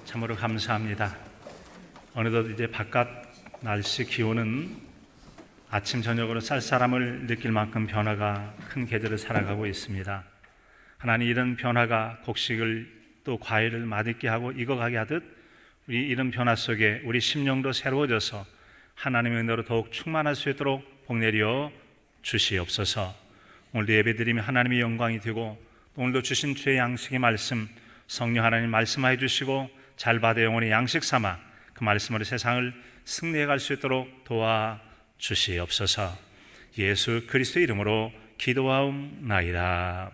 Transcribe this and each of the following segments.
참으로 감사합니다. 어느덧 이제 바깥 날씨 기온은 아침 저녁으로 쌀쌀함을 느낄 만큼 변화가 큰 계절을 살아가고 있습니다. 하나님, 이런 변화가 곡식을 또 과일을 맛있게 하고 익어가게 하듯 우리 이런 변화 속에 우리 심령도 새로워져서 하나님의 은혜로 더욱 충만할 수 있도록 복 내려 주시옵소서. 오늘도 예배드리며 하나님의 영광이 되고 오늘도 주신 주의 양식의 말씀, 성령 하나님 말씀하여 주시고 잘 받아 영혼의 양식 삼아 그 말씀으로 세상을 승리해 갈 수 있도록 도와 주시옵소서. 예수 그리스도 이름으로 기도하옵나이다.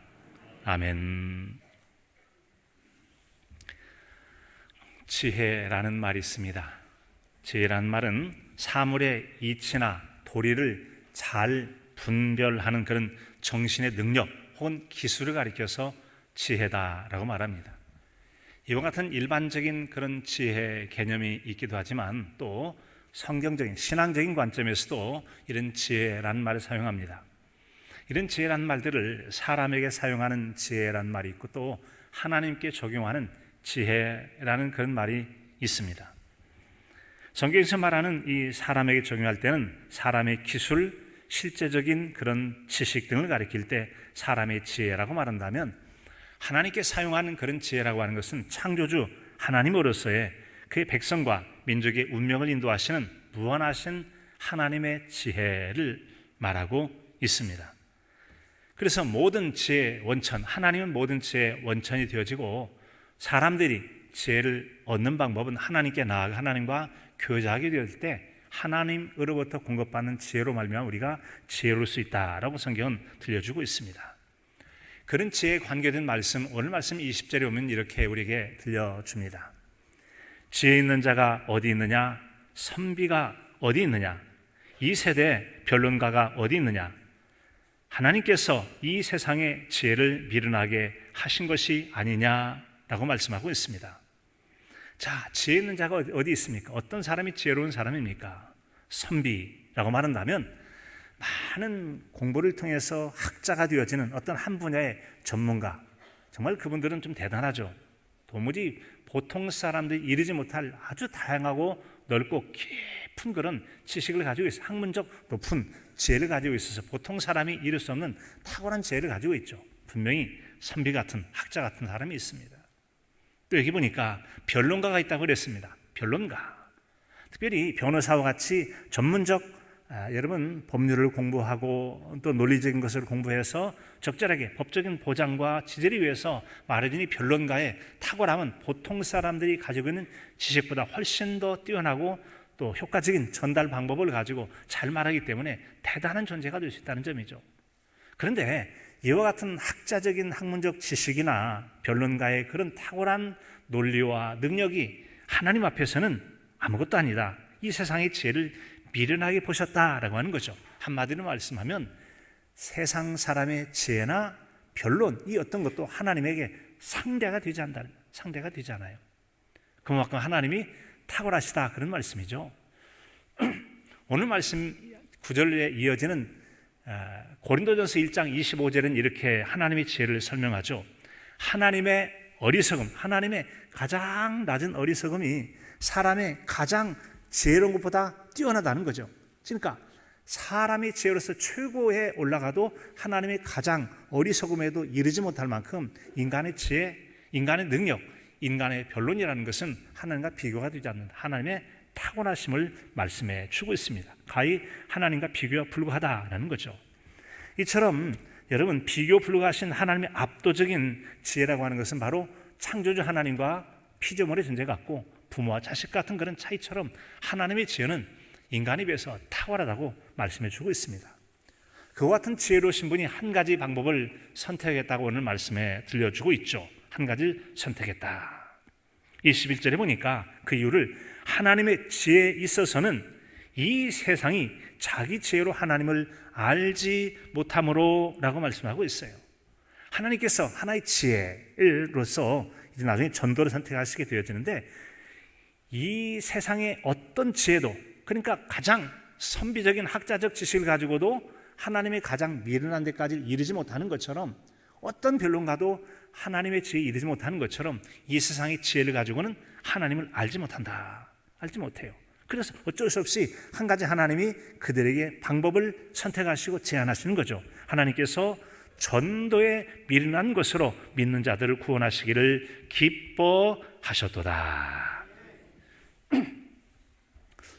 아멘. 지혜라는 말이 있습니다. 지혜라는 말은 사물의 이치나 도리를 잘 분별하는 그런 정신의 능력 혹은 기술을 가리켜서 지혜다라고 말합니다. 이와 같은 일반적인 그런 지혜 개념이 있기도 하지만 또 성경적인 신앙적인 관점에서도 이런 지혜라는 말을 사용합니다. 이런 지혜라는 말들을 사람에게 사용하는 지혜라는 말이 있고 또 하나님께 적용하는 지혜라는 그런 말이 있습니다. 성경에서 말하는 이 사람에게 적용할 때는 사람의 기술, 실제적인 그런 지식 등을 가리킬 때 사람의 지혜라고 말한다면, 하나님께 사용하는 그런 지혜라고 하는 것은 창조주 하나님으로서의 그의 백성과 민족의 운명을 인도하시는 무한하신 하나님의 지혜를 말하고 있습니다. 그래서 모든 지혜의 원천, 하나님은 모든 지혜의 원천이 되어지고 사람들이 지혜를 얻는 방법은 하나님께 나아가 하나님과 교제하게 되었을 때 하나님으로부터 공급받는 지혜로 말미암아 우리가 지혜로울 수 있다라고 성경은 들려주고 있습니다. 그런 지혜에 관계된 말씀, 오늘 말씀 20절에 오면 이렇게 우리에게 들려줍니다. 지혜 있는 자가 어디 있느냐? 선비가 어디 있느냐? 이 세대 변론가가 어디 있느냐? 하나님께서 이 세상의 지혜를 미련하게 하신 것이 아니냐라고 말씀하고 있습니다. 자, 지혜 있는 자가 어디 있습니까? 어떤 사람이 지혜로운 사람입니까? 선비라고 말한다면 많은 공부를 통해서 학자가 되어지는 어떤 한 분야의 전문가, 정말 그분들은 좀 대단하죠. 도무지 보통 사람들이 이르지 못할 아주 다양하고 넓고 깊은 그런 지식을 가지고 있어요. 학문적 높은 지혜를 가지고 있어서 보통 사람이 이룰 수 없는 탁월한 지혜를 가지고 있죠. 분명히 선비 같은 학자 같은 사람이 있습니다. 또 여기 보니까 변론가가 있다고 그랬습니다. 변론가, 특별히 변호사와 같이 전문적 여러분 법률을 공부하고 또 논리적인 것을 공부해서 적절하게 법적인 보장과 지지를 위해서 말해주니 변론가의 탁월함은 보통 사람들이 가지고 있는 지식보다 훨씬 더 뛰어나고 또 효과적인 전달 방법을 가지고 잘 말하기 때문에 대단한 존재가 될 수 있다는 점이죠. 그런데 이와 같은 학자적인 학문적 지식이나 변론가의 그런 탁월한 논리와 능력이 하나님 앞에서는 아무것도 아니다. 이 세상의 지혜를 미련하게 보셨다라고 하는 거죠. 한마디로 말씀하면 세상 사람의 지혜나 변론, 이 어떤 것도 하나님에게 상대가 되지 않아요. 그만큼 하나님이 탁월하시다, 그런 말씀이죠. 오늘 말씀 9절에 이어지는 고린도전서 1장 25절은 이렇게 하나님의 지혜를 설명하죠. 하나님의 어리석음, 하나님의 가장 낮은 어리석음이 사람의 가장 지혜로운 것보다 뛰어나다는 거죠. 그러니까 사람이 지혜로서 최고에 올라가도 하나님의 가장 어리석음에도 이르지 못할 만큼 인간의 지혜, 인간의 능력, 인간의 변론이라는 것은 하나님과 비교가 되지 않는 하나님의 타고나심을 말씀해 주고 있습니다. 가히 하나님과 비교가 불가하다라는 거죠. 이처럼 여러분, 비교 불가하신 하나님의 압도적인 지혜라고 하는 것은 바로 창조주 하나님과 피조물의 존재 같고 부모와 자식 같은 그런 차이처럼 하나님의 지혜는 인간에 비해서 탁월하다고 말씀해 주고 있습니다. 그와 같은 지혜로우신 분이 한 가지 방법을 선택했다고 오늘 말씀에 들려주고 있죠. 한 가지를 선택했다. 21절에 보니까 그 이유를 하나님의 지혜에 있어서는 이 세상이 자기 지혜로 하나님을 알지 못함으로 라고 말씀하고 있어요. 하나님께서 하나의 지혜로서 이제 나중에 전도를 선택하시게 되어지는데 이 세상의 어떤 지혜도, 그러니까 가장 선비적인 학자적 지식을 가지고도 하나님의 가장 미련한 데까지 이르지 못하는 것처럼 어떤 변론가도 하나님의 지혜에 이르지 못하는 것처럼 이 세상의 지혜를 가지고는 하나님을 알지 못한다. 알지 못해요. 그래서 어쩔 수 없이 한 가지 하나님이 그들에게 방법을 선택하시고 제안하시는 거죠. 하나님께서 전도에 미련한 것으로 믿는 자들을 구원하시기를 기뻐하셨도다.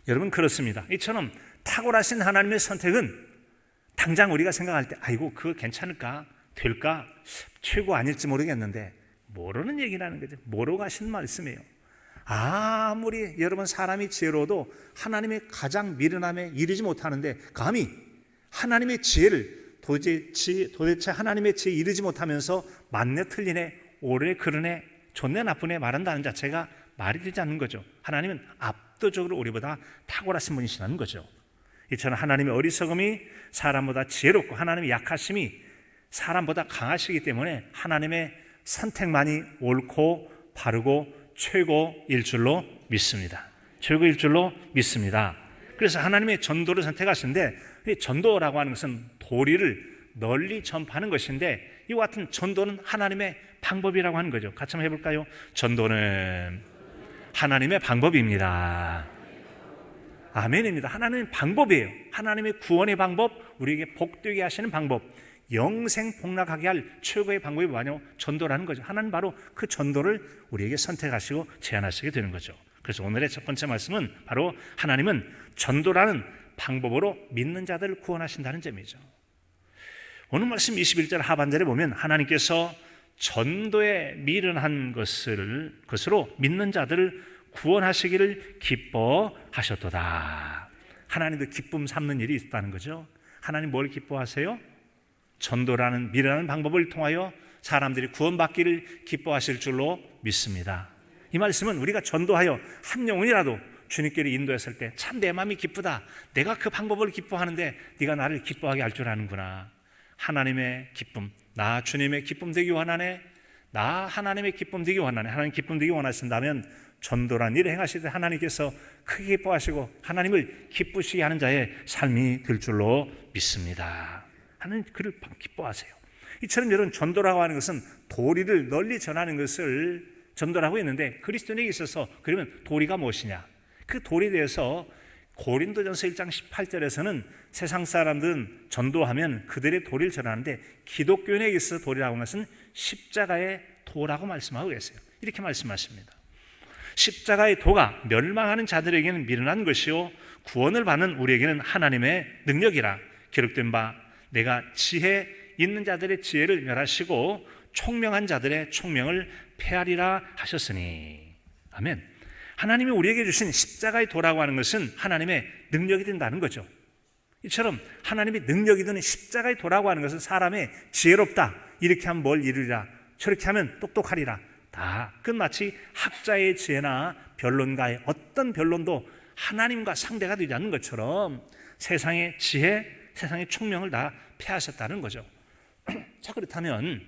여러분, 그렇습니다. 이처럼 탁월하신 하나님의 선택은 당장 우리가 생각할 때 아이고 그거 괜찮을까? 될까? 최고 아닐지 모르겠는데 모르는 얘기라는 거죠. 모르고 하신 말씀이에요. 아무리 여러분 사람이 지혜로워도 하나님의 가장 미련함에 이르지 못하는데 감히 하나님의 지혜를 도대체 하나님의 지혜에 이르지 못하면서 맞네 틀리네 옳네 그르네 좋네 나쁘네 말한다는 자체가 말이 되지 않는 거죠. 하나님은 압도적으로 우리보다 탁월하신 분이시라는 거죠. 이처럼 하나님의 어리석음이 사람보다 지혜롭고 하나님의 약하심이 사람보다 강하시기 때문에 하나님의 선택만이 옳고 바르고 최고일 줄로 믿습니다. 최고일 줄로 믿습니다. 그래서 하나님의 전도를 선택하시는데 전도라고 하는 것은 도리를 널리 전파하는 것인데 이와 같은 전도는 하나님의 방법이라고 하는 거죠. 같이 한번 해볼까요? 전도는 하나님의 방법입니다. 아멘입니다. 하나님의 방법이에요. 하나님의 구원의 방법, 우리에게 복되게 하시는 방법, 영생 복락하게 할 최고의 방법이 뭐냐면 전도라는 거죠. 하나님 바로 그 전도를 우리에게 선택하시고 제안하시게 되는 거죠. 그래서 오늘의 첫 번째 말씀은 바로 하나님은 전도라는 방법으로 믿는 자들을 구원하신다는 점이죠. 오늘 말씀 21절 하반절에 보면 하나님께서 전도에 미련한 것으로 믿는 자들을 구원하시기를 기뻐하셨도다. 하나님도 기쁨 삼는 일이 있다는 거죠. 하나님 뭘 기뻐하세요? 전도라는 미련한 방법을 통하여 사람들이 구원받기를 기뻐하실 줄로 믿습니다. 이 말씀은 우리가 전도하여 한 영혼이라도 주님께로 인도했을 때 참 내 마음이 기쁘다. 내가 그 방법을 기뻐하는데 네가 나를 기뻐하게 할 줄 아는구나. 하나님의 기쁨, 나 주님의 기쁨 되기 원하네. 나 하나님의 기쁨 되기 원하네. 하나님 기쁨 되기 원하신다면 전도란 일을 행하실 때 하나님께서 크게 기뻐하시고 하나님을 기쁘시게 하는 자의 삶이 될 줄로 믿습니다. 하나님 그를 기뻐하세요. 이처럼 여러분 전도라고 하는 것은 도리를 널리 전하는 것을 전도라고 했는데 그리스도인에게 있어서 그러면 도리가 무엇이냐? 그 도리에 대해서 고린도전서 1장 18절에서는 세상 사람들은 전도하면 그들의 도리를 전하는데 기독교인에게 있어서 도리라고 하는 것은 십자가의 도라고 말씀하고 계세요. 이렇게 말씀하십니다. 십자가의 도가 멸망하는 자들에게는 미련한 것이요 구원을 받는 우리에게는 하나님의 능력이라 기록된 바 내가 지혜 있는 자들의 지혜를 멸하시고 총명한 자들의 총명을 폐하리라 하셨으니. 아멘. 하나님이 우리에게 주신 십자가의 도라고 하는 것은 하나님의 능력이 된다는 거죠. 이처럼 하나님의 능력이 되는 십자가의 도라고 하는 것은 사람의 지혜롭다. 이렇게 하면 뭘 이루리라. 저렇게 하면 똑똑하리라. 다 그건 마치 학자의 지혜나 변론가의 어떤 변론도 하나님과 상대가 되지 않는 것처럼 세상의 지혜, 세상의 총명을 다 폐하셨다는 거죠. 자, 그렇다면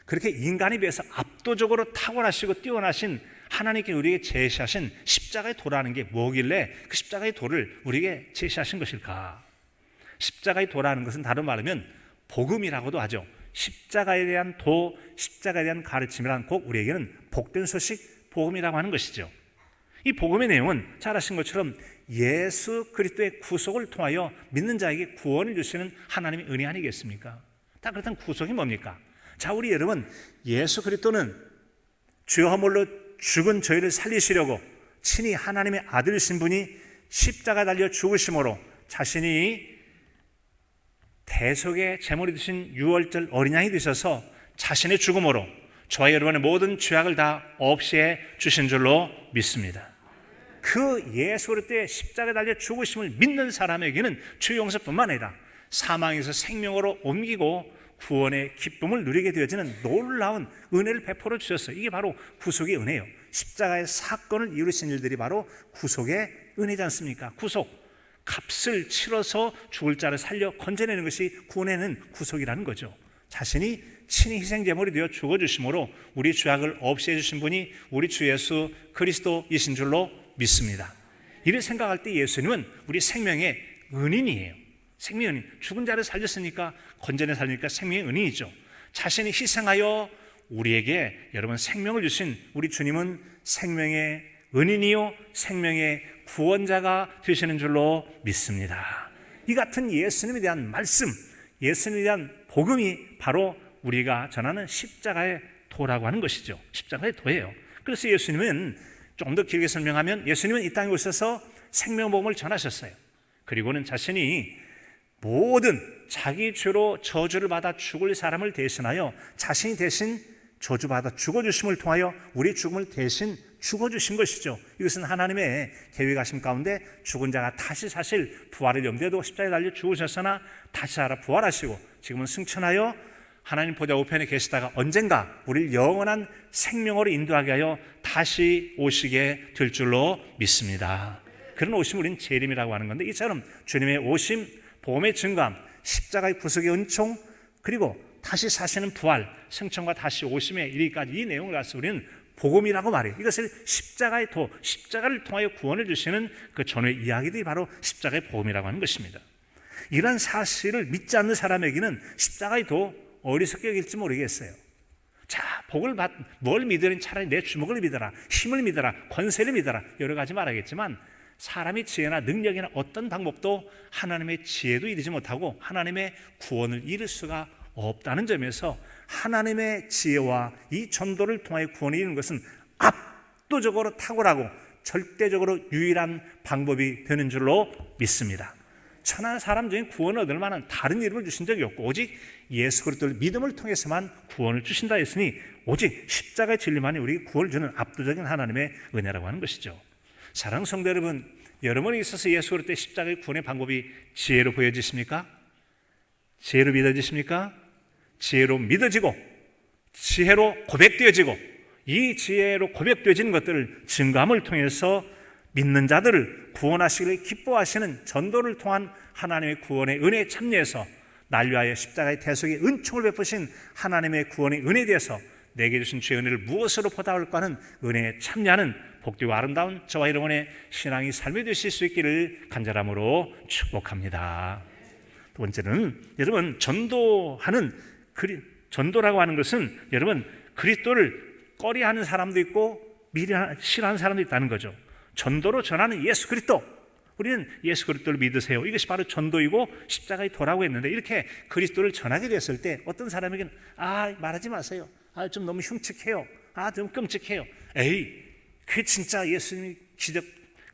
그렇게 인간에 비해서 압도적으로 탁월하시고 뛰어나신 하나님께 우리에게 제시하신 십자가의 도라는 게 뭐길래 그 십자가의 도를 우리에게 제시하신 것일까? 십자가의 도라는 것은 다른 말하면 복음이라고도 하죠. 십자가에 대한 도, 십자가에 대한 가르침이란 꼭 우리에게는 복된 소식, 복음이라고 하는 것이죠. 이 복음의 내용은 잘 아신 것처럼 예수 그리스도의 구속을 통하여 믿는 자에게 구원을 주시는 하나님의 은혜 아니겠습니까? 다 그렇다면 구속이 뭡니까? 자, 우리 여러분, 예수 그리스도는 죄 허물로 죽은 저희를 살리시려고 친히 하나님의 아들이신 분이 십자가에 달려 죽으심으로 자신이 대속의 제물이 되신 유월절 어린 양이 되셔서 자신의 죽음으로 저와 여러분의 모든 죄악을 다 없애 주신 줄로 믿습니다. 그 예수 그리스도의 십자가에 달려 죽으심을 믿는 사람에게는 죄 용서뿐만 아니라 사망에서 생명으로 옮기고 구원의 기쁨을 누리게 되어지는 놀라운 은혜를 베풀어 주셨어요. 이게 바로 구속의 은혜예요. 십자가의 사건을 이루신 일들이 바로 구속의 은혜지 않습니까? 구속, 값을 치러서 죽을 자를 살려 건져내는 것이 구원에는 구속이라는 거죠. 자신이 친히 희생제물이 되어 죽어주심으로 우리 죄악을 없애주신 분이 우리 주 예수 그리스도이신 줄로 믿습니다. 이를 생각할 때 예수님은 우리 생명의 은인이에요. 생명의 은인. 죽은 자를 살렸으니까 건져내 살리니까 생명의 은인이죠. 자신이 희생하여 우리에게 여러분 생명을 주신 우리 주님은 생명의 은인이요 생명의 구원자가 되시는 줄로 믿습니다. 이 같은 예수님에 대한 말씀, 예수님에 대한 복음이 바로 우리가 전하는 십자가의 도라고 하는 것이죠. 십자가의 도예요. 그래서 예수님은 좀 더 길게 설명하면 예수님은 이 땅에 오셔서 생명복음을 전하셨어요. 그리고는 자신이 모든 자기 죄로 저주를 받아 죽을 사람을 대신하여 자신이 대신 저주받아 죽어주심을 통하여 우리 죽음을 대신 죽어주신 것이죠. 이것은 하나님의 계획하심 가운데 죽은 자가 다시 사실 부활을 염두에 두고 십자가에 달려 죽으셨으나 다시 살아 부활하시고 지금은 승천하여 하나님 보좌 우편에 계시다가 언젠가 우리를 영원한 생명으로 인도하게 하여 다시 오시게 될 줄로 믿습니다. 그런 오심 우리는 재림이라고 하는 건데 이처럼 주님의 오심, 복음의 증감, 십자가의 구속의 은총, 그리고 다시 사시는 부활, 승천과 다시 오심에 이르기까지 이 내용을 가서 우리는 복음이라고 말해요. 이것을 십자가의 도, 십자가를 통하여 구원을 주시는 그 전후의 이야기들이 바로 십자가의 복음이라고 하는 것입니다. 이런 사실을 믿지 않는 사람에게는 십자가의 도 어리석게 여길지 모르겠어요. 자, 뭘 믿으니 차라리 내 주먹을 믿어라, 힘을 믿어라, 권세를 믿어라, 여러 가지 말하겠지만 사람의 지혜나 능력이나 어떤 방법도 하나님의 지혜도 이르지 못하고 하나님의 구원을 이룰 수가 없다는 점에서 하나님의 지혜와 이 전도를 통하여 구원을 이루는 것은 압도적으로 탁월하고 절대적으로 유일한 방법이 되는 줄로 믿습니다. 천한 사람 중에 구원을 얻을 만한 다른 이름을 주신 적이 없고 오직 예수 그리스도를 믿음을 통해서만 구원을 주신다 했으니 오직 십자가의 진리만이 우리에게 구원을 주는 압도적인 하나님의 은혜라고 하는 것이죠. 사랑하는 성도 여러분, 여러분에 있어서 예수 그리스도의 십자가의 구원의 방법이 지혜로 보여지십니까? 지혜로 믿어지십니까? 지혜로 믿어지고 지혜로 고백되어지고 이 지혜로 고백되어진 것들을 증거함을 통해서 믿는 자들을 구원하시기를 기뻐하시는 전도를 통한 하나님의 구원의 은혜에 참여해서 날 위하여 십자가의 대속의 은총을 베푸신 하나님의 구원의 은혜에 대해서 내게 주신 죄의 은혜를 무엇으로 보답할까 하는 은혜에 참여하는 복되고 아름다운 저와 여러분의 신앙이 삶이 되실 수 있기를 간절함으로 축복합니다. 두 번째는 여러분 전도라고 하는 것은 여러분 그리스도를 꺼리하는 사람도 있고 싫어하는 사람도 있다는 거죠. 전도로 전하는 예수 그리스도, 우리는 예수 그리스도를 믿으세요. 이것이 바로 전도이고 십자가의 도라고 했는데 이렇게 그리스도를 전하게 됐을 때 어떤 사람에게는 말하지 마세요. 좀 너무 흉측해요. 좀 끔찍해요. 그 진짜 예수님 기적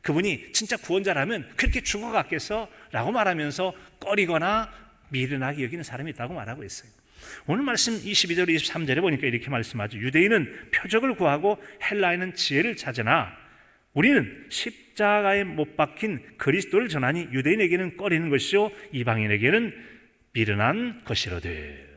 그분이 진짜 구원자라면 그렇게 죽어갔겠어? 라고 말하면서 꺼리거나 미련하게 여기는 사람이 있다고 말하고 있어요. 오늘 말씀 22절 23절에 보니까 이렇게 말씀하죠. 유대인은 표적을 구하고 헬라인은 지혜를 찾으나 우리는 십자가에 못 박힌 그리스도를 전하니 유대인에게는 꺼리는 것이요 이방인에게는 미련한 것이로되.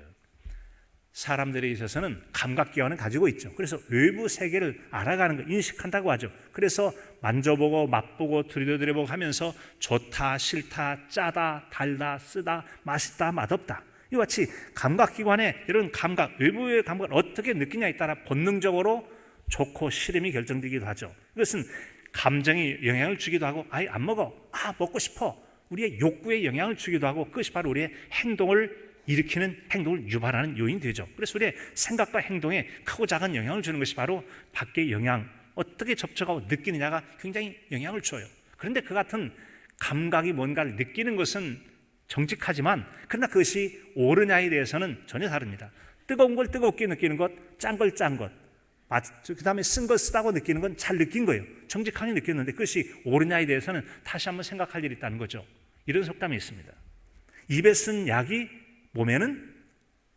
사람들에 있어서는 감각기관을 가지고 있죠. 그래서 외부 세계를 알아가는 거, 인식한다고 하죠. 그래서 만져보고 맛보고 들여다보고 하면서 좋다, 싫다, 짜다, 달다, 쓰다, 맛있다, 맛없다, 이와 같이 감각기관의 이런 감각, 외부의 감각을 어떻게 느끼냐에 따라 본능적으로 좋고 싫음이 결정되기도 하죠. 이것은 감정에 영향을 주기도 하고 안 먹어, 먹고 싶어, 우리의 욕구에 영향을 주기도 하고 그것이 바로 우리의 행동을 일으키는, 행동을 유발하는 요인이 되죠. 그래서 우리의 생각과 행동에 크고 작은 영향을 주는 것이 바로 밖의 영향, 어떻게 접촉하고 느끼느냐가 굉장히 영향을 줘요. 그런데 그 같은 감각이 뭔가를 느끼는 것은 정직하지만 그러나 그것이 옳으냐에 대해서는 전혀 다릅니다. 뜨거운 걸 뜨겁게 느끼는 것, 짠 걸 짠 것, 그 다음에 쓴 걸 쓰다고 느끼는 건 잘 느낀 거예요. 정직하게 느꼈는데 그것이 옳으냐에 대해서는 다시 한번 생각할 일이 있다는 거죠. 이런 속담이 있습니다. 입에 쓴 약이 몸에는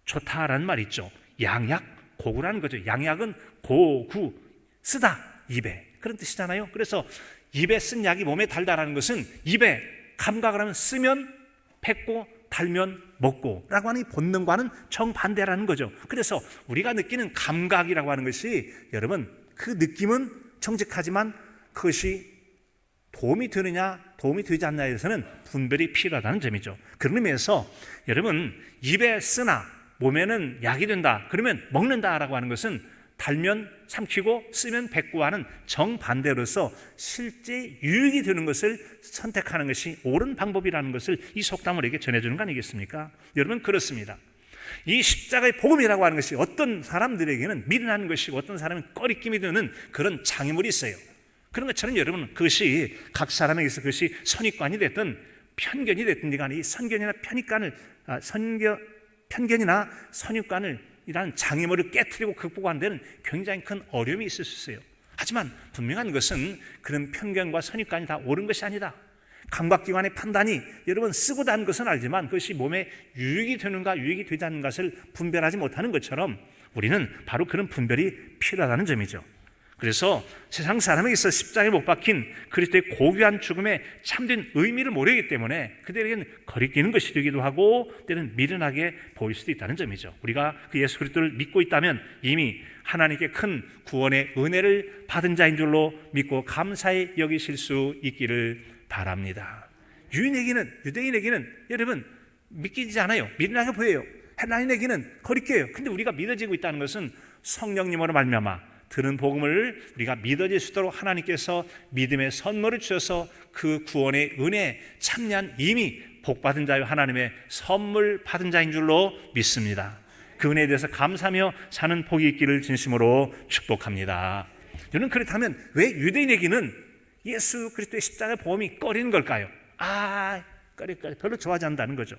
좋다라는 말이 있죠. 양약, 고구라는 거죠. 양약은 고구, 쓰다, 입에, 그런 뜻이잖아요. 그래서 입에 쓴 약이 몸에 달다라는 것은 입에 감각을 하면 쓰면 뱉고 달면 먹고 라고 하는 이 본능과는 정반대라는 거죠. 그래서 우리가 느끼는 감각이라고 하는 것이 여러분 그 느낌은 정직하지만 그것이 도움이 되느냐 도움이 되지 않느냐에서는 분별이 필요하다는 점이죠. 그런 의미에서 여러분 입에 쓰나 몸에는 약이 된다 그러면 먹는다라고 하는 것은 달면 삼키고 쓰면 뱉고 하는 정반대로서 실제 유익이 되는 것을 선택하는 것이 옳은 방법이라는 것을 이 속담을 우리에게 전해주는 거 아니겠습니까? 여러분 그렇습니다. 이 십자가의 복음이라고 하는 것이 어떤 사람들에게는 미련한 것이고 어떤 사람은 꺼리낌이 드는 그런 장애물이 있어요. 그런 것처럼 여러분, 그것이 각 사람에게서 그것이 선입관이 됐든 편견이 됐든 간에 이 편견이나 선입관을 이란 장애물을 깨트리고 극복하는 데는 굉장히 큰 어려움이 있을 수 있어요. 하지만 분명한 것은 그런 편견과 선입관이 다 옳은 것이 아니다. 감각기관의 판단이 여러분 쓰고 다는 것은 알지만 그것이 몸에 유익이 되는가 유익이 되지 않는 것을 분별하지 못하는 것처럼 우리는 바로 그런 분별이 필요하다는 점이죠. 그래서 세상 사람에게서 십자가에 못 박힌 그리스도의 고귀한 죽음의 참된 의미를 모르기 때문에 그들에게는 거리끼는 것이 되기도 하고 때는 미련하게 보일 수도 있다는 점이죠. 우리가 그 예수 그리스도를 믿고 있다면 이미 하나님께 큰 구원의 은혜를 받은 자인 줄로 믿고 감사히 여기실 수 있기를 바랍니다. 유대인에게는 여러분 믿기지 않아요. 미련하게 보여요. 헬라인에게는 거리껴요. 근데 우리가 믿어지고 있다는 것은 성령님으로 말미암아 들은 복음을 우리가 믿어질 수 있도록 하나님께서 믿음의 선물을 주셔서 그 구원의 은혜 참여한 이미 복받은 자요 하나님의 선물 받은 자인 줄로 믿습니다. 그 은혜에 대해서 감사하며 사는 복이 있기를 진심으로 축복합니다. 여러분, 그렇다면 왜 유대인에게는 예수 그리스도의 십자가의 복음이 꺼리는 걸까요? 꺼려 별로 좋아하지 않는다는 거죠.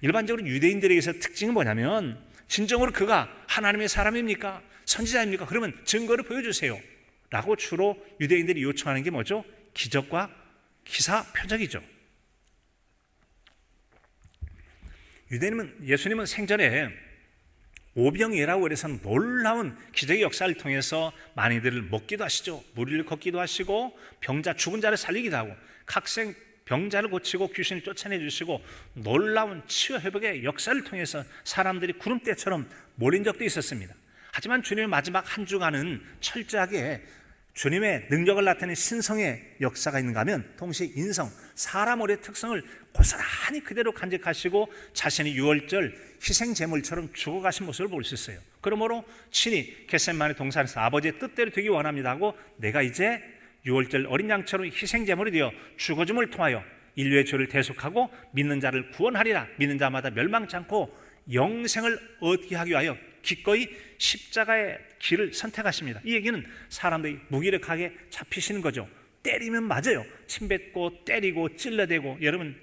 일반적으로 유대인들에게서 특징은 뭐냐면 진정으로 그가 하나님의 사람입니까? 선지자입니까? 그러면 증거를 보여주세요 라고 주로 유대인들이 요청하는 게 뭐죠? 기적과 기사 표적이죠. 예수님은 생전에 오병이라고 해서 놀라운 기적의 역사를 통해서 많이들을 먹기도 하시죠. 무리를 걷기도 하시고 죽은 자를 살리기도 하고 각생 병자를 고치고 귀신을 쫓아내 주시고 놀라운 치유 회복의 역사를 통해서 사람들이 구름대처럼 몰린 적도 있었습니다. 하지만 주님의 마지막 한 주간은 철저하게 주님의 능력을 나타내는 신성의 역사가 있는가 하면 동시에 인성, 사람 오래 특성을 고스란히 그대로 간직하시고 자신이 유월절 희생제물처럼 죽어가신 모습을 볼 수 있어요. 그러므로 친히 겟세마네 동산에서 아버지의 뜻대로 되기 원합니다 하고 내가 이제 유월절 어린 양처럼 희생제물이 되어 죽어줌을 통하여 인류의 죄를 대속하고 믿는 자를 구원하리라. 믿는 자마다 멸망치 않고 영생을 얻게 하기 위하여 기꺼이 십자가의 길을 선택하십니다. 이 얘기는 사람들이 무기력하게 잡히시는 거죠. 때리면 맞아요. 침뱉고 때리고 찔러대고 여러분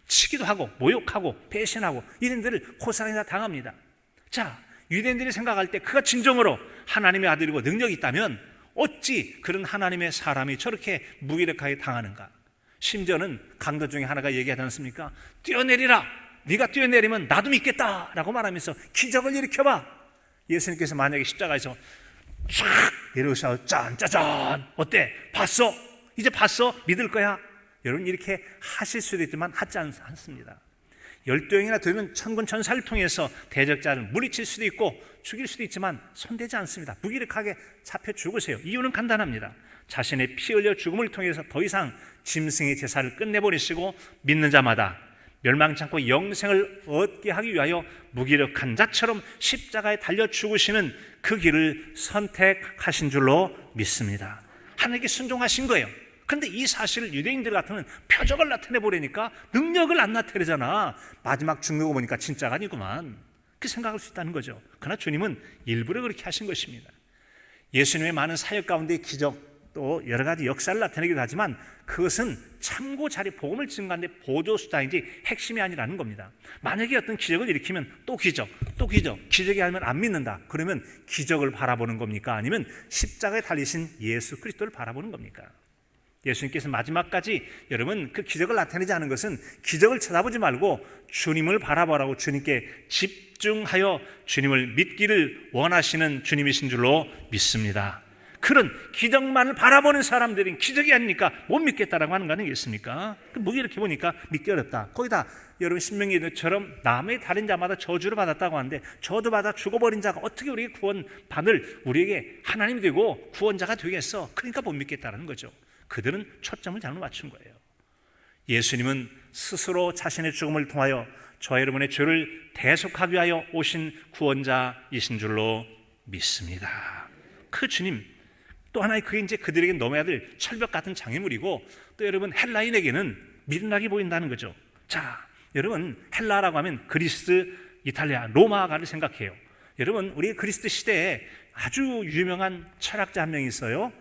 치기도 하고 모욕하고 배신하고 이런 데를 고스란히 다 당합니다. 자, 유대인들이 생각할 때 그가 진정으로 하나님의 아들이고 능력이 있다면 어찌 그런 하나님의 사람이 저렇게 무기력하게 당하는가? 심지어는 강도 중에 하나가 얘기하지 않습니까? 뛰어내리라. 네가 뛰어내리면 나도 믿겠다라고 말하면서 기적을 일으켜봐. 예수님께서 만약에 십자가에서 쫙 내려오셔서 짠짜잔 어때? 봤어? 이제 봤어? 믿을 거야? 여러분 이렇게 하실 수도 있지만 하지 않습니다. 12형이나 되면 천군 천사를 통해서 대적자를 물리칠 수도 있고 죽일 수도 있지만 손대지 않습니다. 무기력하게 잡혀 죽으세요. 이유는 간단합니다. 자신의 피 흘려 죽음을 통해서 더 이상 짐승의 제사를 끝내버리시고 믿는 자마다 멸망치 않고 영생을 얻게 하기 위하여 무기력한 자처럼 십자가에 달려 죽으시는 그 길을 선택하신 줄로 믿습니다. 하나님께 순종하신 거예요. 그런데 이 사실을 유대인들 같으면 표적을 나타내버리니까 능력을 안 나타내잖아. 마지막 죽는 거 보니까 진짜가 아니구만. 그렇게 생각할 수 있다는 거죠. 그러나 주님은 일부러 그렇게 하신 것입니다. 예수님의 많은 사역 가운데 기적 또 여러 가지 역사를 나타내기도 하지만 그것은 참고 자리 복음을 증가하는 데 보조수단이지 핵심이 아니라는 겁니다. 만약에 어떤 기적을 일으키면 또 기적, 또 기적, 기적이 아니면 안 믿는다. 그러면 기적을 바라보는 겁니까? 아니면 십자가에 달리신 예수 그리스도를 바라보는 겁니까? 예수님께서 마지막까지 여러분 그 기적을 나타내지 않은 것은 기적을 쳐다보지 말고 주님을 바라보라고 주님께 집중하여 주님을 믿기를 원하시는 주님이신 줄로 믿습니다. 그런 기적만을 바라보는 사람들은 기적이 아니니까 못 믿겠다라고 하는 거 아니겠습니까? 이렇게 보니까 믿기 어렵다. 거기다 여러분 신명기처럼 남의 다른 자마다 저주를 받았다고 하는데 저도 받아 죽어버린 자가 어떻게 우리에게 구원받을 우리에게 하나님이 되고 구원자가 되겠어? 그러니까 못 믿겠다라는 거죠. 그들은 초점을 잘못 맞춘 거예요. 예수님은 스스로 자신의 죽음을 통하여 저와 여러분의 죄를 대속하기 위하여 오신 구원자이신 줄로 믿습니다. 그 주님 또 하나의 그게 이제 그들에게 넘어야 될 철벽 같은 장애물이고 또 여러분 헬라인에게는 미련하게 보인다는 거죠. 자, 여러분 헬라라고 하면 그리스 이탈리아 로마가를 생각해요. 여러분, 우리 그리스도 시대에 아주 유명한 철학자 한 명이 있어요.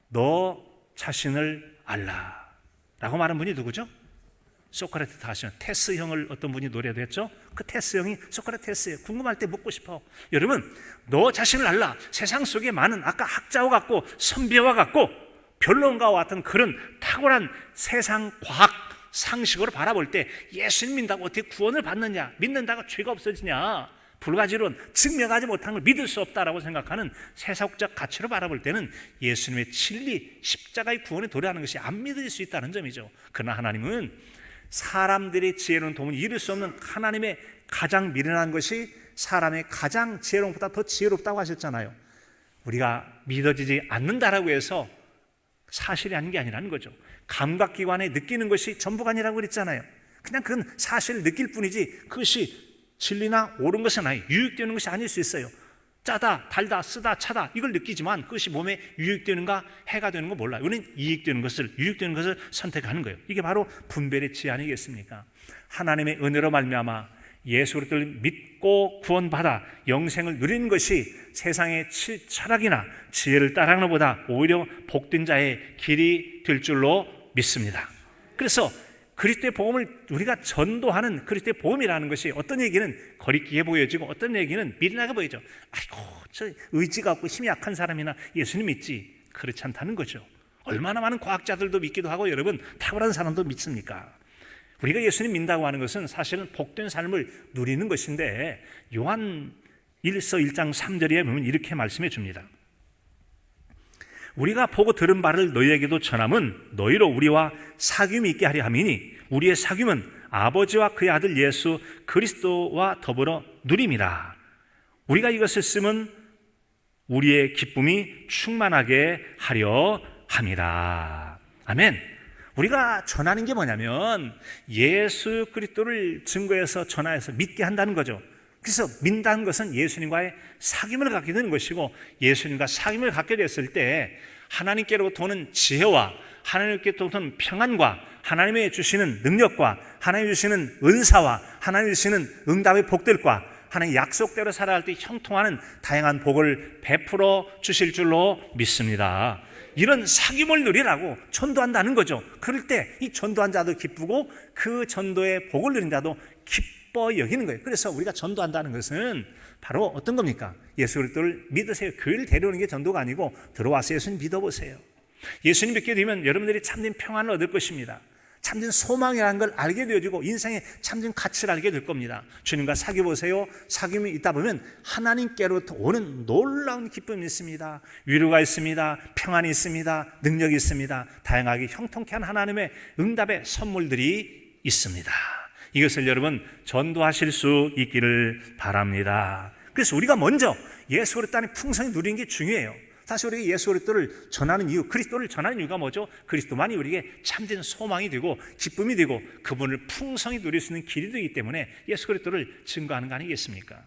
너 자신을 알라라고 말한 분이 누구죠? 소크라테스 하시는 테스 형을 어떤 분이 노래도 했죠? 그 테스 형이 소크라테스예요. 궁금할 때 묻고 싶어. 여러분, 너 자신을 알라. 세상 속에 많은 아까 학자와 같고 선비와 같고 변론가와 같은 그런 탁월한 세상 과학 상식으로 바라볼 때 예수님 믿는다고 어떻게 구원을 받느냐, 믿는다고 죄가 없어지냐, 불가지론 증명하지 못한 걸 믿을 수 없다라고 생각하는 세상적 가치로 바라볼 때는 예수님의 진리, 십자가의 구원에 도래하는 것이 안 믿어질 수 있다는 점이죠. 그러나 하나님은 사람들의 지혜로운 도움을 이룰 수 없는 하나님의 가장 미련한 것이 사람의 가장 지혜로운 것보다 더 지혜롭다고 하셨잖아요. 우리가 믿어지지 않는다라고 해서 사실이 아닌 게 아니라는 거죠. 감각기관에 느끼는 것이 전부가 아니라고 그랬잖아요. 그냥 그건 사실을 느낄 뿐이지 그것이 진리나 옳은 것은 아니, 유익되는 것이 아닐 수 있어요. 짜다, 달다, 쓰다, 차다 이걸 느끼지만 그것이 몸에 유익되는가 해가 되는 거 몰라요. 우리는 이익되는 것을, 유익되는 것을 선택하는 거예요. 이게 바로 분별의 지혜 아니겠습니까? 하나님의 은혜로 말미암아 예수 그리스도를 믿고 구원받아 영생을 누리는 것이 세상의 철학이나 지혜를 따르는 것보다 오히려 복된 자의 길이 될 줄로 믿습니다. 그래서 그리스도의 복음을 우리가 전도하는 그리스도의 복음이라는 것이 어떤 얘기는 거리끼게 보여지고 어떤 얘기는 미련하게 보여져. 아이고, 저 의지가 없고 힘이 약한 사람이나 예수님 믿지. 그렇지 않다는 거죠. 얼마나 많은 과학자들도 믿기도 하고 여러분 탁월한 사람도 믿습니까? 우리가 예수님 믿는다고 하는 것은 사실은 복된 삶을 누리는 것인데 요한 1서 1장 3절에 보면 이렇게 말씀해 줍니다. 우리가 보고 들은 바를 너희에게도 전함은 너희로 우리와 사귐이 있게 하려 함이니 우리의 사귐은 아버지와 그의 아들 예수 그리스도와 더불어 누림이라. 우리가 이것을 쓰면 우리의 기쁨이 충만하게 하려 함이라. 아멘. 우리가 전하는 게 뭐냐면 예수 그리스도를 증거해서 전하여서 믿게 한다는 거죠. 그래서 믿는다는 것은 예수님과의 사귐을 갖게 되는 것이고 예수님과 사귐을 갖게 됐을 때 하나님께로부터 오는 지혜와 하나님께로부터 오는 평안과 하나님의 주시는 능력과 하나님 주시는 은사와 하나님 주시는 응답의 복들과 하나님 약속대로 살아갈 때 형통하는 다양한 복을 베풀어 주실 줄로 믿습니다. 이런 사귐을 누리라고 전도한다는 거죠. 그럴 때 이 전도한 자도 기쁘고 그 전도의 복을 누린 자도 기뻐 여기는 거예요. 그래서 우리가 전도한다는 것은 바로 어떤 겁니까? 예수 그리스도를 믿으세요. 교회를 데려오는 게 전도가 아니고 들어와서 예수님 믿어보세요. 예수님 믿게 되면 여러분들이 참된 평안을 얻을 것입니다. 참된 소망이라는 걸 알게 되어지고 인생의 참된 가치를 알게 될 겁니다. 주님과 사귀어보세요. 사귐이 있다 보면 하나님께로부터 오는 놀라운 기쁨이 있습니다. 위로가 있습니다. 평안이 있습니다. 능력이 있습니다. 다양하게 형통케 한 하나님의 응답의 선물들이 있습니다. 이것을 여러분 전도하실 수 있기를 바랍니다. 그래서 우리가 먼저 예수 그리스도 안에 풍성히 누리는 게 중요해요. 사실 우리가 예수 그리스도를 전하는 이유, 그리스도를 전하는 이유가 뭐죠? 그리스도만이 우리에게 참된 소망이 되고 기쁨이 되고 그분을 풍성히 누릴 수 있는 길이 되기 때문에 예수 그리스도를 증거하는 거 아니겠습니까?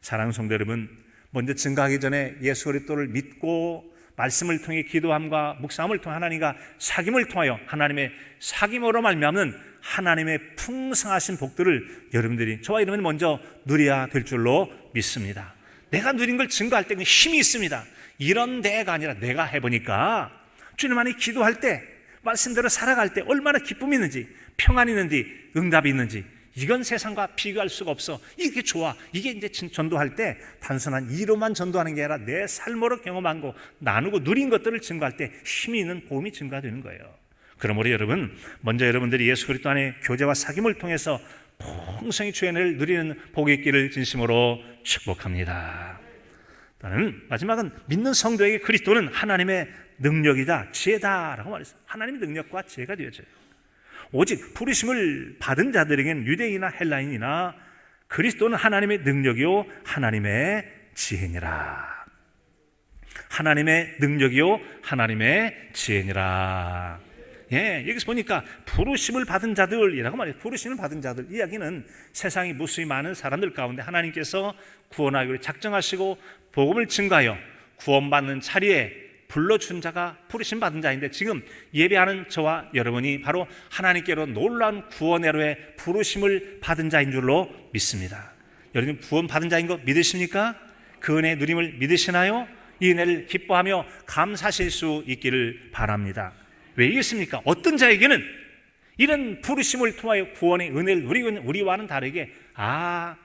사랑하는 성도 여러분, 먼저 증거하기 전에 예수 그리스도를 믿고 말씀을 통해 기도함과 묵상을 통해 하나님과 사귐을 통하여 하나님의 사귐으로 말미암는 하나님의 풍성하신 복들을 여러분들이 저와 여러분이 먼저 누려야 될 줄로 믿습니다. 내가 누린 걸 증거할 때는 힘이 있습니다. 이런 데가 아니라 내가 해보니까 주님 안에 기도할 때 말씀대로 살아갈 때 얼마나 기쁨이 있는지 평안이 있는지 응답이 있는지 이건 세상과 비교할 수가 없어. 이게 좋아. 이게 이제 전도할 때 단순한 이로만 전도하는 게 아니라 내 삶으로 경험한 거 나누고 누린 것들을 증거할 때 힘이 있는 복음이 증가되는 거예요. 그러므로 여러분 먼저 여러분들이 예수 그리스도 안에 교제와 사귐을 통해서 풍성히 주의 은혜를 누리는 복이 있기를 진심으로 축복합니다. 마지막은 믿는 성도에게 그리스도는 하나님의 능력이다 지혜다라고 말했어요. 하나님의 능력과 지혜가 되어져요. 오직 부르심을 받은 자들에게는 유대인이나 헬라인이나 그리스도는 하나님의 능력이요 하나님의 지혜니라. 하나님의 능력이요 하나님의 지혜니라. 예, 여기서 보니까 부르심을 받은 자들이라고 말해요. 부르심을 받은 자들 이야기는 세상에 무수히 많은 사람들 가운데 하나님께서 구원하기로 작정하시고 복음을 증가하여 구원받는 자리에 불러준 자가 부르심 받은 자인데 지금 예배하는 저와 여러분이 바로 하나님께로 놀라운 구원의로의 부르심을 받은 자인 줄로 믿습니다. 여러분 구원 받은 자인 거 믿으십니까? 그 은혜의 누림을 믿으시나요? 이 은혜를 기뻐하며 감사하실 수 있기를 바랍니다. 왜 이겠습니까? 어떤 자에게는 이런 부르심을 통하여 구원의 은혜를 누리고 있는 우리와는 다르게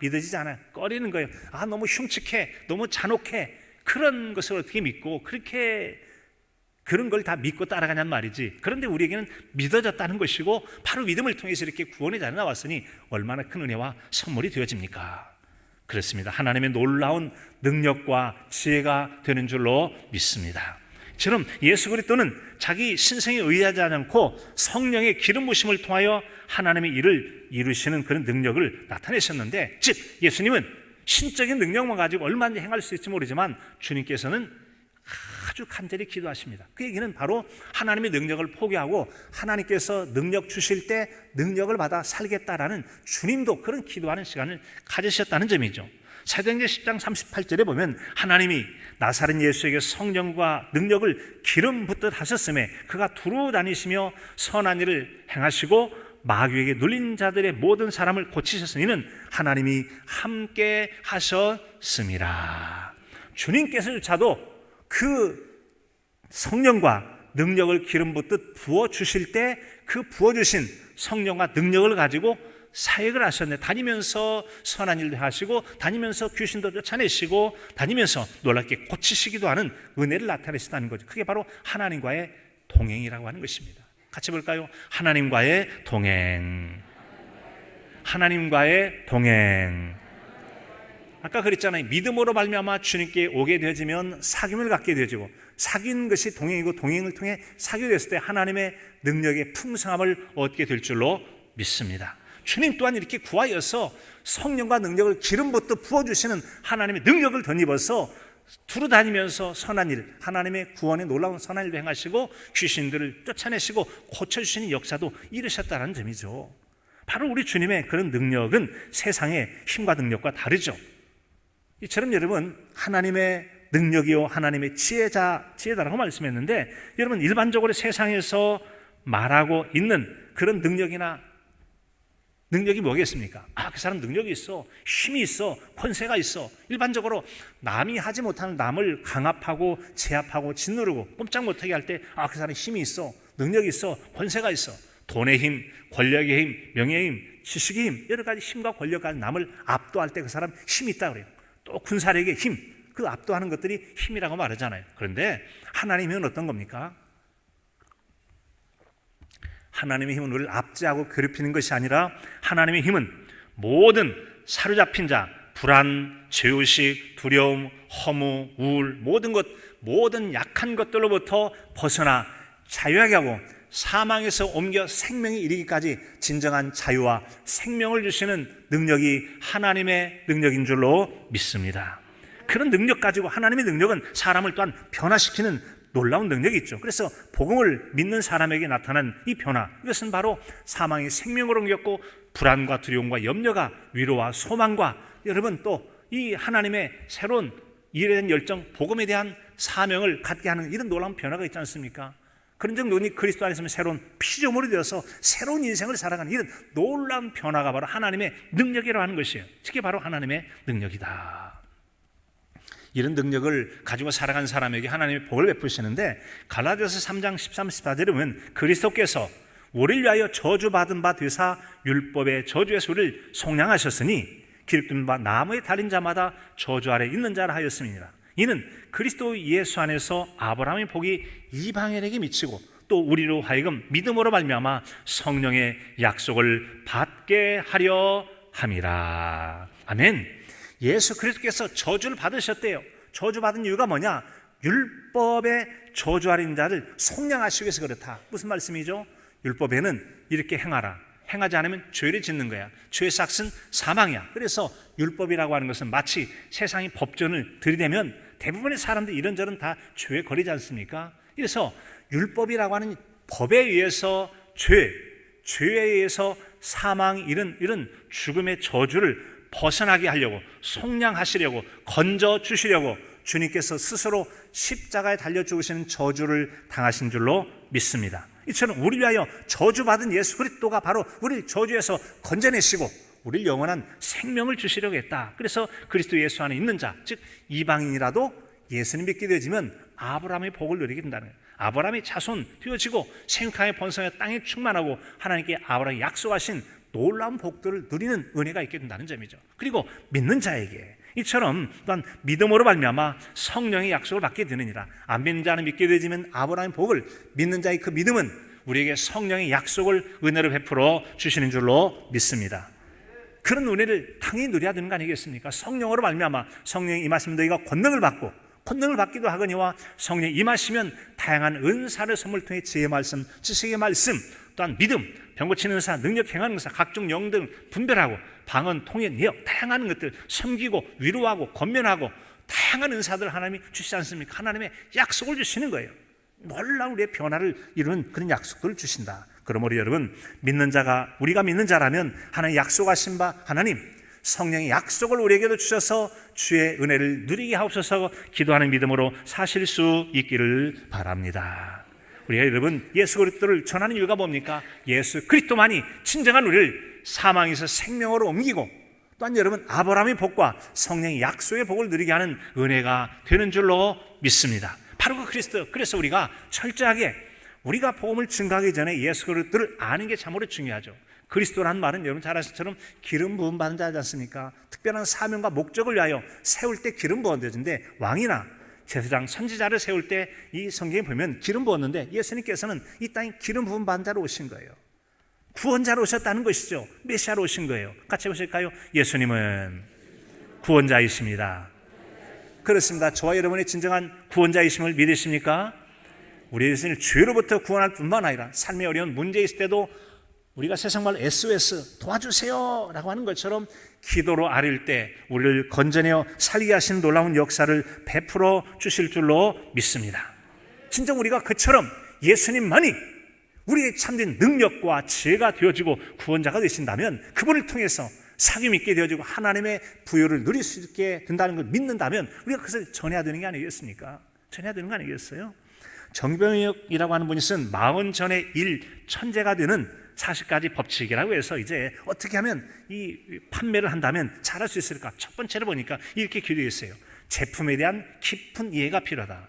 믿어지지 않아요. 꺼리는 거예요. 너무 흉측해, 너무 잔혹해. 그런 것을 어떻게 믿고 그런 걸 다 믿고 따라가냔 말이지. 그런데 우리에게는 믿어졌다는 것이고 바로 믿음을 통해서 이렇게 구원의 자리에 나왔으니 얼마나 큰 은혜와 선물이 되어집니까? 그렇습니다. 하나님의 놀라운 능력과 지혜가 되는 줄로 믿습니다. 처럼 예수 그리스도는 자기 신성에 의하지 않고 성령의 기름 부으심을 통하여 하나님의 일을 이루시는 그런 능력을 나타내셨는데, 즉 예수님은 신적인 능력만 가지고 얼마나 행할 수 있을지 모르지만 주님께서는 아주 간절히 기도하십니다. 그 얘기는 바로 하나님의 능력을 포기하고 하나님께서 능력 주실 때 능력을 받아 살겠다라는 주님도 그런 기도하는 시간을 가지셨다는 점이죠. 사도행전 10장 38절에 보면 하나님이 나사렛 예수에게 성령과 능력을 기름 붓듯 하셨음에 그가 두루 다니시며 선한 일을 행하시고 마귀에게 눌린 자들의 모든 사람을 고치셨으니 이는 하나님이 함께 하셨음이라. 주님께서조차도 그 성령과 능력을 기름 붓듯 부어주실 때 그 부어주신 성령과 능력을 가지고 사역을 하셨네. 다니면서 선한 일도 하시고 다니면서 귀신도 쫓아내시고 다니면서 놀랍게 고치시기도 하는 은혜를 나타내시다는 거죠. 그게 바로 하나님과의 동행이라고 하는 것입니다. 같이 볼까요? 하나님과의 동행. 하나님과의 동행. 아까 그랬잖아요. 믿음으로 말미암아 주님께 오게 되어지면 사귐을 갖게 되어지고 사귄 것이 동행이고 동행을 통해 사귀게 됐을 때 하나님의 능력의 풍성함을 얻게 될 줄로 믿습니다. 주님 또한 이렇게 구하여서 성령과 능력을 기름 붓듯 부어주시는 하나님의 능력을 덧입어서 두루 다니면서 선한 일, 하나님의 구원의 놀라운 선한 일도 행하시고 귀신들을 쫓아내시고 고쳐주시는 역사도 이루셨다는 점이죠. 바로 우리 주님의 그런 능력은 세상의 힘과 능력과 다르죠. 이처럼 여러분 하나님의 능력이요 하나님의 지혜다라고 말씀했는데, 여러분 일반적으로 세상에서 말하고 있는 그런 능력이 뭐겠습니까? 그 사람 능력이 있어, 힘이 있어, 권세가 있어. 일반적으로 남이 하지 못하는 남을 강압하고 제압하고 짓누르고 꼼짝 못하게 할 때 그 사람 힘이 있어, 능력이 있어, 권세가 있어. 돈의 힘, 권력의 힘, 명예의 힘, 지식의 힘, 여러 가지 힘과 권력까지 남을 압도할 때 그 사람 힘이 있다 그래요. 또 군사력의 힘, 그 압도하는 것들이 힘이라고 말하잖아요. 그런데 하나님은 어떤 겁니까? 하나님의 힘은 우리를 압제하고 괴롭히는 것이 아니라 하나님의 힘은 모든 사로잡힌 자, 불안, 죄의식, 두려움, 허무, 우울, 모든 약한 것들로부터 벗어나 자유하게 하고 사망에서 옮겨 생명에 이르기까지 진정한 자유와 생명을 주시는 능력이 하나님의 능력인 줄로 믿습니다. 그런 능력 가지고 하나님의 능력은 사람을 또한 변화시키는 놀라운 능력이 있죠. 그래서 복음을 믿는 사람에게 나타난 이 변화, 이것은 바로 사망이 생명으로 옮겼고 불안과 두려움과 염려가 위로와 소망과 여러분 또 이 하나님의 새로운 일에 대한 열정, 복음에 대한 사명을 갖게 하는 이런 놀라운 변화가 있지 않습니까? 그런 정도니 그리스도 안에서 새로운 피조물이 되어서 새로운 인생을 살아가는 이런 놀라운 변화가 바로 하나님의 능력이라고 하는 것이에요. 그게 바로 하나님의 능력이다. 이런 능력을 가지고 살아간 사람에게 하나님의 복을 베푸시는데 갈라디아서 3장 13, 14절에 보면 그리스도께서 우리를 위하여 저주받은 바 되사 율법의 저주에서 우리를 속량하셨으니 기록된 바 나무에 달린 자마다 저주 아래 있는 자라 하였음이니라. 이는 그리스도 예수 안에서 아브라함의 복이 이방인에게 미치고 또 우리로 하여금 믿음으로 말미암아 성령의 약속을 받게 하려 함이라. 아멘. 예수 그리스도께서 저주를 받으셨대요. 저주받은 이유가 뭐냐? 율법의 저주 아래 있는 자를 속량하시기 위해서 그렇다. 무슨 말씀이죠? 율법에는 이렇게 행하라, 행하지 않으면 죄를 짓는 거야. 죄의 삭은 사망이야. 그래서 율법이라고 하는 것은 마치 세상이 법전을 들이대면 대부분의 사람들이 이런저런 다 죄에 걸리지 않습니까? 그래서 율법이라고 하는 법에 의해서 죄에 의해서 사망, 이런 죽음의 저주를 벗어나게 하려고, 속량하시려고, 건져주시려고 주님께서 스스로 십자가에 달려 죽으시는 저주를 당하신 줄로 믿습니다. 이처럼 우리를 위하여 저주받은 예수 그리스도가 바로 우리를 저주에서 건져내시고 우리를 영원한 생명을 주시려고 했다. 그래서 그리스도 예수 안에 있는 자, 즉 이방인이라도 예수님 믿게 되어지면 아브라함의 복을 누리게 된다는 거예요. 아브라함의 자손 되어지고 생육하여 번성하여 땅에 충만하고 하나님께 아브라함이 약속하신 놀라운 복들을 누리는 은혜가 있게 된다는 점이죠. 그리고 믿는 자에게 이처럼 또한 믿음으로 말미암아 성령의 약속을 받게 되느니라. 안 믿는 자는 믿게 되지만 아브라함의 복을, 믿는 자의 그 믿음은 우리에게 성령의 약속을 은혜로 베풀어 주시는 줄로 믿습니다. 그런 은혜를 당연히 누려야 되는 거 아니겠습니까? 성령으로 말미암아 성령이 임하시면 너희가 권능을 받기도 하거니와 성령이 임하시면 다양한 은사를 선물 통해 지혜의 말씀, 지식의 말씀, 또한 믿음, 병 고치는 은사, 능력 행하는 은사, 각종 영등 분별하고 방언, 통역, 예언, 다양한 것들 섬기고 위로하고 권면하고 다양한 은사들 하나님이 주시지 않습니까? 하나님의 약속을 주시는 거예요. 놀라운 우리의 변화를 이루는 그런 약속들을 주신다. 그러므로 여러분, 믿는 자가, 우리가 믿는 자라면 하나님 약속하신 바 하나님 성령의 약속을 우리에게도 주셔서 주의 은혜를 누리게 하옵소서 기도하는 믿음으로 사실 수 있기를 바랍니다. 우리가 여러분 예수 그리스도를 전하는 이유가 뭡니까? 예수 그리스도만이 진정한 우리를 사망에서 생명으로 옮기고 또한 여러분 아브라함의 복과 성령의 약속의 복을 누리게 하는 은혜가 되는 줄로 믿습니다. 바로 그 그리스도. 그래서 우리가 철저하게 우리가 복음을 증거하기 전에 예수 그리스도를 아는 게 참으로 중요하죠. 그리스도라는 말은 여러분 잘 아시는 것처럼 기름 부음 받은 자지 않습니까? 특별한 사명과 목적을 위하여 세울 때 기름 부어진데 왕이나 제사장, 선지자를 세울 때 이 성경에 보면 기름 부었는데 예수님께서는 이 땅에 기름 부음 받은 자로 오신 거예요. 구원자로 오셨다는 것이죠. 메시아로 오신 거예요. 같이 보실까요? 예수님은 구원자이십니다. 그렇습니다. 저와 여러분의 진정한 구원자이심을 믿으십니까? 우리 예수님을 죄로부터 구원할 뿐만 아니라 삶의 어려운 문제 있을 때도 우리가 세상 말로 SOS 도와주세요 라고 하는 것처럼 기도로 아릴 때 우리를 건져내어 살게 하시는 놀라운 역사를 베풀어 주실 줄로 믿습니다. 진정 우리가 그처럼 예수님만이 우리의 참된 능력과 지혜가 되어지고 구원자가 되신다면 그분을 통해서 사귐 있게 되어지고 하나님의 부여를 누릴 수 있게 된다는 걸 믿는다면 우리가 그것을 전해야 되는 게 아니겠습니까? 전해야 되는 거 아니겠어요? 정병혁이라고 하는 분이 쓴 40전의 일 천재가 되는 40가지 법칙이라고 해서 이제 어떻게 하면 이 판매를 한다면 잘할 수 있을까? 첫 번째로 보니까 이렇게 기록했어요. 제품에 대한 깊은 이해가 필요하다.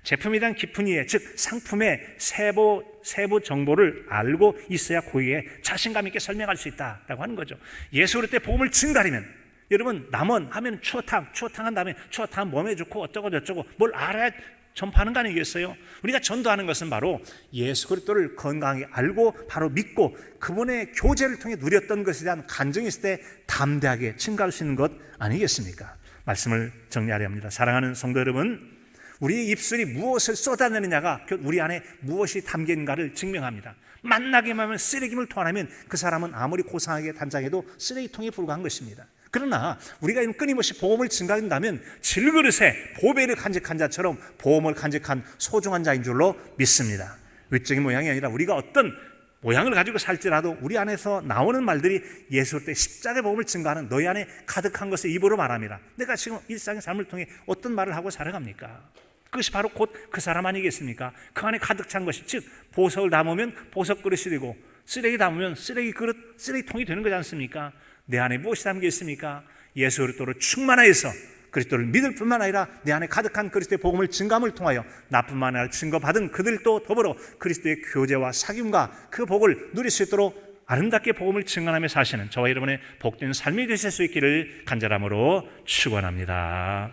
제품에 대한 깊은 이해, 즉 상품의 세부 정보를 알고 있어야 고객에 자신감 있게 설명할 수 있다라고 하는 거죠. 예수 그리스도의 복음을 증가하려면 여러분 남원 하면 추어탕 한 다음에 추어탕 몸에 좋고 어쩌고 저쩌고 뭘 알아야 전파하는 거 아니겠어요? 우리가 전도하는 것은 바로 예수 그리스도를 건강하게 알고 바로 믿고 그분의 교제를 통해 누렸던 것에 대한 간증이 있을 때 담대하게 증가할 수 있는 것 아니겠습니까? 말씀을 정리하려 합니다. 사랑하는 성도 여러분, 우리의 입술이 무엇을 쏟아내느냐가 우리 안에 무엇이 담긴가를 증명합니다. 만나기만 하면 쓰레기물 토하면 그 사람은 아무리 고상하게 단장해도 쓰레기통에 불과한 것입니다. 그러나 우리가 끊임없이 보험을 증가한다면 질그릇에 보배를 간직한 자처럼 보험을 간직한 소중한 자인 줄로 믿습니다. 외적인 모양이 아니라 우리가 어떤 모양을 가지고 살지라도 우리 안에서 나오는 말들이 예수 때 십자가의 복음을 증가하는 너희 안에 가득한 것을 입으로 말합니다. 내가 지금 일상의 삶을 통해 어떤 말을 하고 살아갑니까? 그것이 바로 곧 그 사람 아니겠습니까? 그 안에 가득 찬 것이, 즉 보석을 담으면 보석 그릇이 되고 쓰레기 담으면 쓰레기 그릇, 쓰레기통이 되는 거지 않습니까? 내 안에 무엇이 담겨 있습니까? 예수 그리스도로 충만하여서 그리스도를 믿을 뿐만 아니라 내 안에 가득한 그리스도의 복음을 증감을 통하여 나뿐만 아니라 증거받은 그들도 더불어 그리스도의 교제와 사귐과 그 복을 누릴 수 있도록 아름답게 복음을 증언하며 사시는 저와 여러분의 복된 삶이 되실 수 있기를 간절함으로 축원합니다.